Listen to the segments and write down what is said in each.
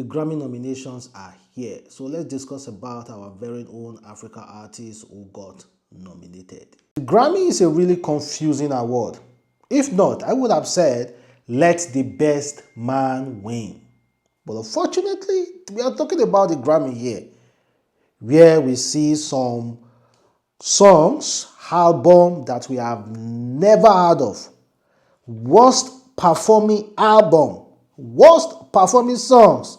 The Grammy nominations are here. So let's discuss about our very own Africa artists who got nominated. The Grammy is a really confusing award. If not, I would have said, let the best man win. But unfortunately, we are talking about the Grammy here, where we see some songs, album that we have never heard of. Worst performing album, worst performing songs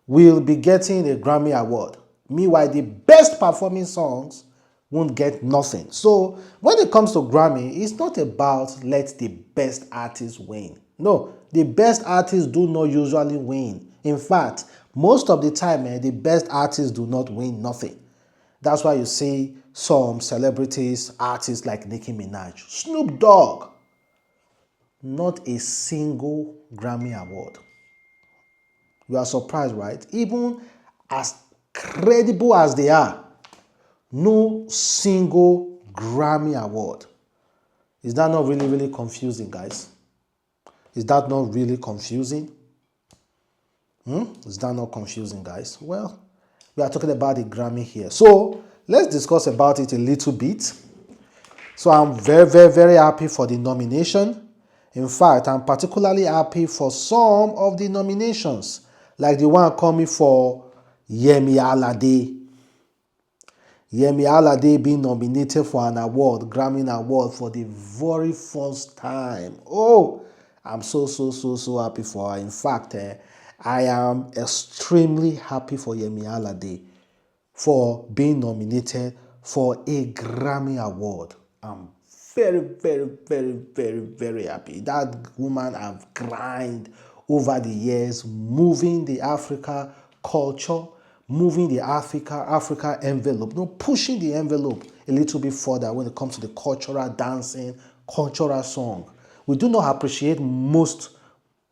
will be getting a Grammy award. Meanwhile, the best performing songs won't get nothing. So when it comes to Grammy, it's not about let the best artists win. No, the best artists do not usually win. In fact, most of the time, the best artists do not win nothing. That's why you see some celebrities, artists like Nicki Minaj, Snoop Dogg, not a single Grammy award. You are surprised, right? Even as credible as they are, no single Grammy award. Is that not really, really confusing, guys? Is that not really confusing? Is that not confusing, guys? Well, we are talking about the Grammy here. So let's discuss about it a little bit. So I'm very, very, very happy for the nomination. In fact, I'm particularly happy for some of the nominations, like the one coming for Yemi Alade. Yemi Alade being nominated for an award, Grammy award, for the very first time. Oh, I'm so happy for her. In fact, I am extremely happy for Yemi Alade for being nominated for a Grammy award. I'm very, very, very, very, very happy. That woman have grind over the years, moving the Africa culture, moving the Africa envelope, pushing the envelope a little bit further when it comes to the cultural dancing, cultural song. We do not appreciate most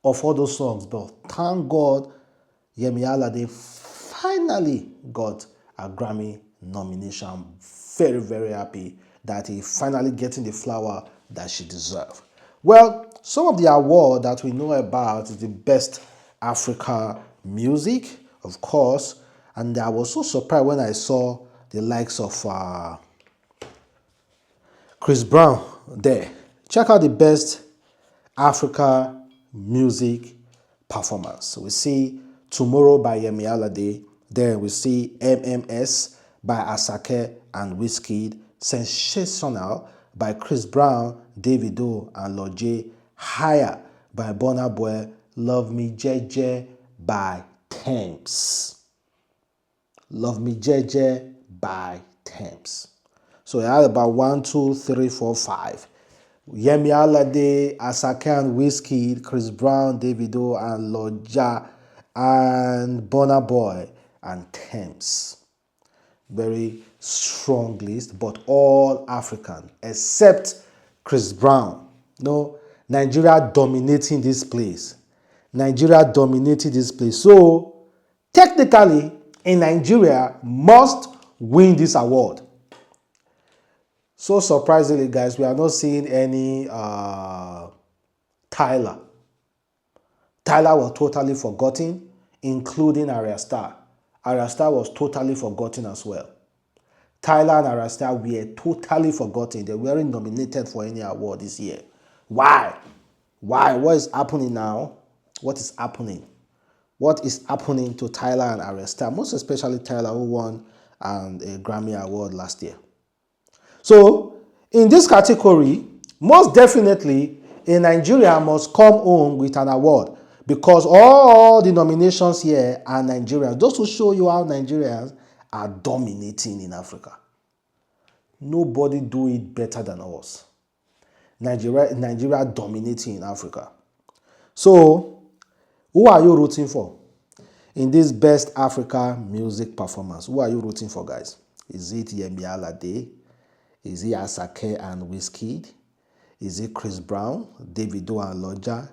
of all those songs, but thank God Yemi Alade finally got a Grammy nomination. I'm very, very happy that he finally getting the flower that she deserves. Well, some of the award that we know about is the Best Africa Music, of course, and I was so surprised when I saw the likes of Chris Brown there. Check out the Best Africa Music Performance. We see Tomorrow by Yemi Alade. Then we see MMS by Asake and Wizkid. Sensational by Chris Brown, Davido and Lord J. Higher by Burna, Love Me Jeje by Thames. Love Me Jeje by Thames. So I had about 1, 2, 3, 4, 5. Yemi Alade, Asake and Wizkid, Chris Brown, Davido and Lord J. and Burna and Thames. Very strong list, but all African except Chris Brown. No, Nigeria dominating this place. Nigeria dominating this place. So technically, in Nigeria must win this award. So surprisingly, guys, we are not seeing any Tyler. Tyler was totally forgotten, including Arya Star. Arya Star was totally forgotten as well. Tyler and Arya Star were totally forgotten. They weren't nominated for any award this year. Why? Why? What is happening now? What is happening? What is happening to Tyler and Arya Star? Most especially Tyler, who won a Grammy award last year. So, in this category, most definitely, a Nigeria must come home with an award, because all the nominations here are Nigerians. Just to show you how Nigerians are dominating in Africa. Nobody do it better than us. Nigeria dominating in Africa. So, who are you rooting for in this Best Africa Music Performance? Who are you rooting for, guys? Is it Yemi Alade? Is it Asake and Wizkid? Is it Chris Brown, Davido and Lodja?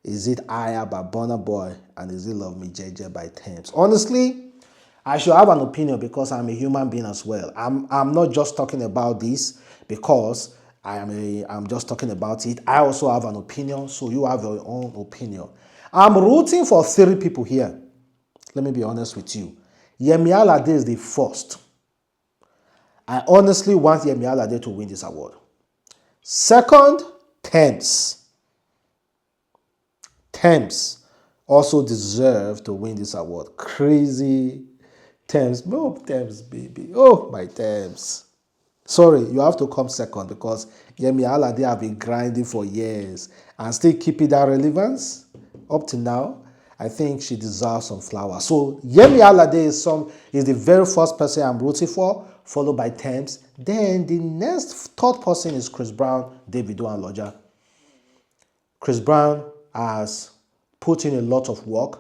Is it Aya by Burna and is it Love Me Jeje by Thames? Honestly, I should have an opinion because I'm a human being as well. I'm not just talking about this because I'm just talking about it. I also have an opinion, so you have your own opinion. I'm rooting for 3 people here. Let me be honest with you. Yemi Alade is the first. I honestly want Yemi Alade to win this award. Second, Thames. Thames also deserve to win this award. Crazy Thames. Oh, Thames, baby. Oh, my Thames. Sorry, you have to come second because Yemi Alade have been grinding for years and still keeping that relevance up to now. I think she deserves some flowers. So Yemi Alade is the very first person I'm rooting for, followed by Thames. Then the next third person is Chris Brown, Davido, and Lodja. Chris Brown has put in a lot of work.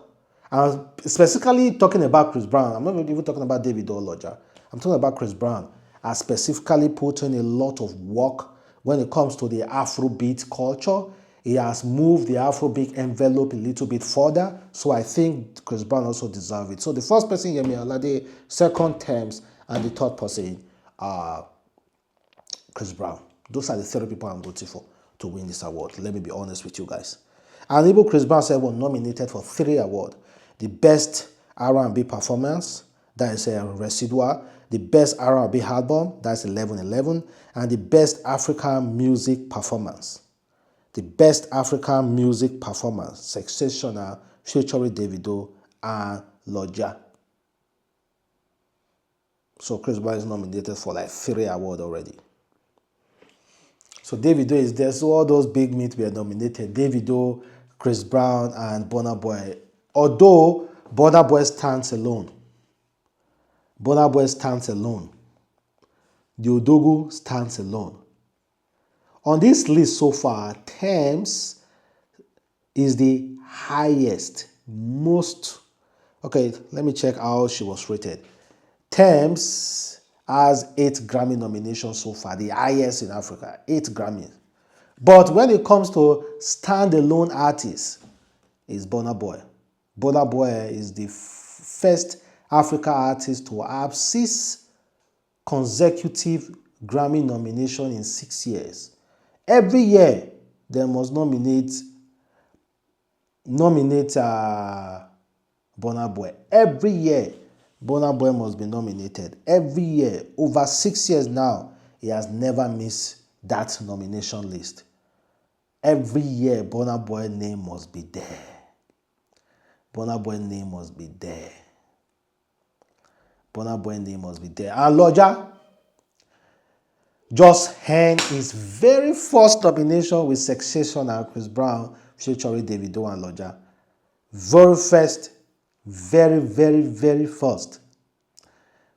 And specifically talking about Chris Brown, I'm not even talking about Davido or Lodja. I'm talking about Chris Brown has specifically put in a lot of work when it comes to the Afrobeat culture. He has moved the Afrobeat envelope a little bit further. So I think Chris Brown also deserves it. So the first person, Yemi Alade, second, Thames, and the third person, Chris Brown. Those are the three people I'm voting for to win this award. Let me be honest with you guys. And even Chris Brown said was nominated for 3 awards. The best R&B performance, that is a Residual. The best R&B album, that's 1111. And the best African music performance. The best African music performance, Sensational, featuring Davido and Lodja. So Chris Brown is nominated for like 3 awards already. So Davido is there. So all those big meat were nominated. Davido, Chris Brown, and Burna Boy. Although Burna Boy stands alone. Burna Boy stands alone. The Odogu stands alone. On this list so far, Thames is the highest, most... Okay, let me check how she was rated. Thames has 8 Grammy nominations so far, the highest in Africa, 8 Grammys. But when it comes to standalone artists, it's Burna Boy. Burna Boy is the first African artist to have 6 consecutive Grammy nominations in 6 years. Every year, they must nominate Burna Boy. Every year, Burna Boy must be nominated. Every year, over 6 years now, he has never missed that nomination list. Every year, Burna Boy's name must be there. Burna Boy's name must be there. Burna Boy's name must be there. And Lodja just earned his very first nomination with Sensational and Chris Brown featuring Davido and Lodja. Very first, very first.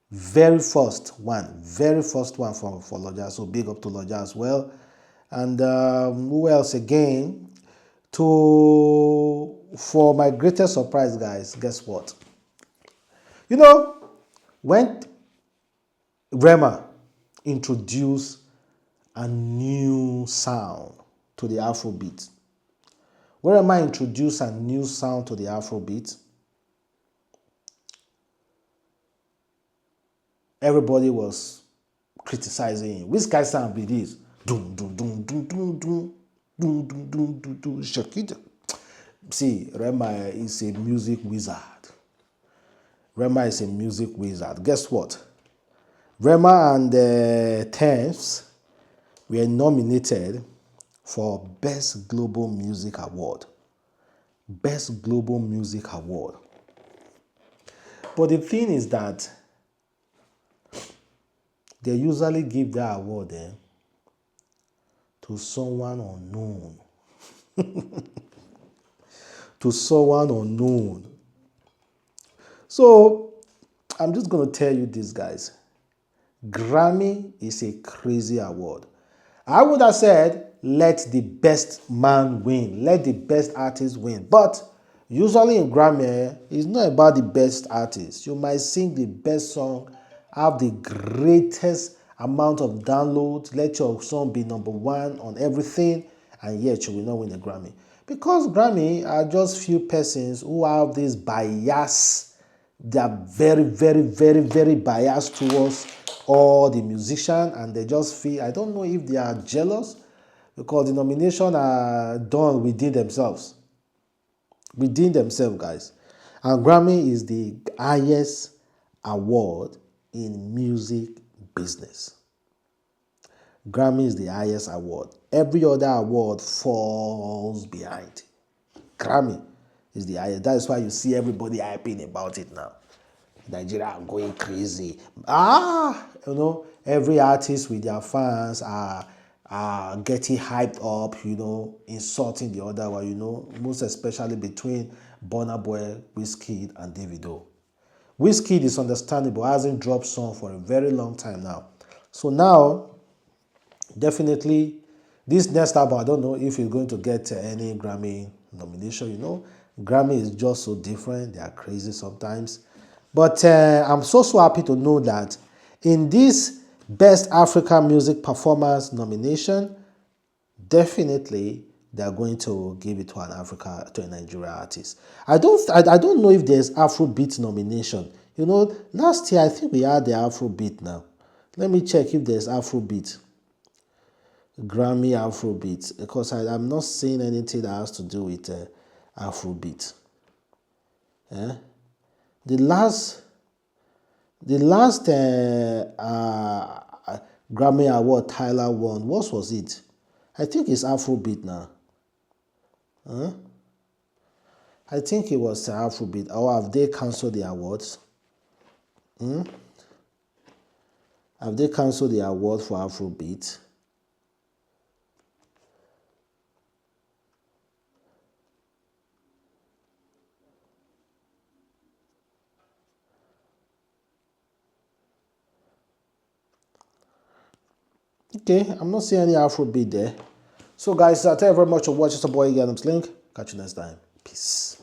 Very first one for Lodja. So big up to Lodja as well. And who else again? For my greatest surprise, guys, guess what? You know, when Rema introduced a new sound to the Afrobeat, when Rema introduced a new sound to the Afrobeat, everybody was criticizing him. Which guy sound be this? Doom, doom, doom, doom, doom, doom, doom, doom, doom, doom, doom, Shakita. See, Rema is a music wizard. Rema is a music wizard. Guess what? Rema and Thames were nominated for Best Global Music Award. Best Global Music Award. But the thing is that they usually give that award to someone unknown. To someone unknown. So, I'm just going to tell you this, guys. Grammy is a crazy award. I would have said, let the best man win. Let the best artist win. But usually in Grammy, it's not about the best artist. You might sing the best song, have the greatest amount of downloads, let your song be #1 on everything, and yet you will not win a Grammy. Because Grammy are just few persons who have this bias. They are very biased towards all the musicians, and they just feel, I don't know if they are jealous, because the nominations are done within themselves. Within themselves, guys. And Grammy is the highest award in music business. Grammy is the highest award. Every other award falls behind. Grammy is the highest. That is why you see everybody hyping about it now. Nigeria are going crazy. Every artist with their fans are getting hyped up, insulting the other one, most especially between Burna Boy, Wizkid, and Davido. Wizkid is understandable, hasn't dropped song for a very long time now. So now, definitely, this next album, I don't know if it's going to get any Grammy nomination, Grammy is just so different. They are crazy sometimes. But I'm so happy to know that in this Best African Music Performance nomination, definitely they are going to give it to a Nigerian artist. I don't know if there's Afrobeat nomination. Last year I think we had the Afrobeat now. Let me check if there's Afrobeat. Grammy Afrobeat, because I'm not seeing anything that has to do with Afrobeat. The last Grammy Award Tyler won, what was it? I think it's Afrobeat now. I think it was Afrobeat. Or have they cancelled the awards? Have they cancelled the award for Afrobeat? Okay, I'm not seeing any Afrobeat there. So guys, thank you very much for watching. It's your boy Adamslink. Catch you next time. Peace.